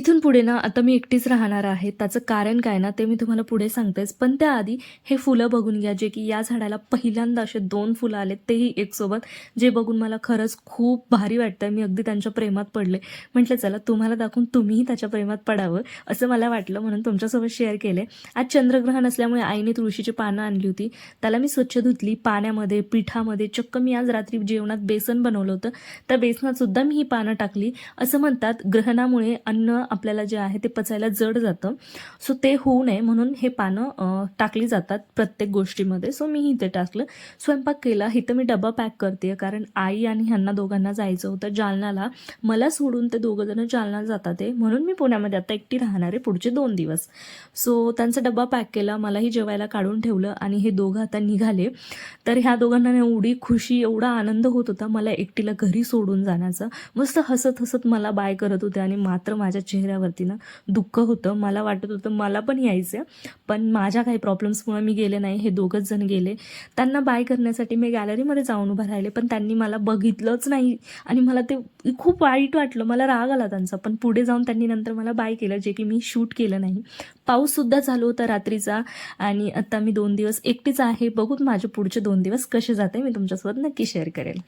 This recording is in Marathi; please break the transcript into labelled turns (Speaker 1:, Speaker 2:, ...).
Speaker 1: इथून पुढे ना आता मी एकटीच राहणार आहे. त्याचं कारण काय ना, ते मी तुम्हाला पुढे सांगतेच. पण त्याआधी हे फुलं बघून घ्या, जे की या झाडाला पहिल्यांदा असे 2 फुलं आलेत, तेही एकसोबत. जे बघून मला खरंच खूप भारी वाटतंय. मी अगदी त्यांच्या प्रेमात पडले. म्हटलं चला तुम्हाला दाखवून तुम्हीही त्याच्या प्रेमात पडावं, असं मला वाटलं म्हणून तुमच्यासोबत शेअर केले. आज चंद्रग्रहण असल्यामुळे आईने तुळशीची पानं आणली होती. त्याला मी स्वच्छ धुतली पाण्यामध्ये, पिठामध्ये. चक्क मी आज रात्री जेवणात बेसन बनवलं होतं. त्या बेसनात सुद्धा मी ही पानं टाकली. असं म्हणतात ग्रहणामुळे अन्न आपल्याला जे आहे ते पचायला जड जातं. सो ते होऊ नये म्हणून हे पानं टाकली जातात प्रत्येक गोष्टीमध्ये. सो मीही ते टाकलं. स्वयंपाक केला. इथं मी डबा पॅक करते कारण आई आणि ह्यांना दोघांना जायचं होतं जालन्याला. मला सोडून ते दोघंजणं जालन्याला जातात आहे, म्हणून मी पुण्यामध्ये आता एकटी राहणार आहे पुढचे 2 दिवस. सो त्यांचा डबा पॅक केला. मलाही जेवायला काढून ठेवलं आणि हे दोघं आता निघाले. तर ह्या दोघांना एवढी खुशी, एवढा आनंद होत होता मला एकटीला घरी सोडून जाण्याचा. मस्त हसत हसत मला बाय करत होते आणि मात्र माझ्या चेहऱ्यावरती ना दुःख होतं. मला वाटत होतं मला पण यायचं, पण माझ्या काही प्रॉब्लेम्समुळे मी गेले नाही. हे दोघंच जण गेले. त्यांना बाय करण्यासाठी मी गॅलरीमध्ये जाऊन उभं राहिले, पण त्यांनी मला बघितलंच नाही आणि मला ते खूप वाईट वाटलं. मला राग आला त्यांचा. पण पुढे जाऊन त्यांनी नंतर मला बाय केलं, जे की मी शूट केलं नाही. पाऊससुद्धा चालू होता रात्रीचा आणि आता मी 2 दिवस एकटीच आहे. बघूत माझे पुढचे 2 दिवस कसे जाते मी तुमच्यासोबत नक्की शेअर करेल.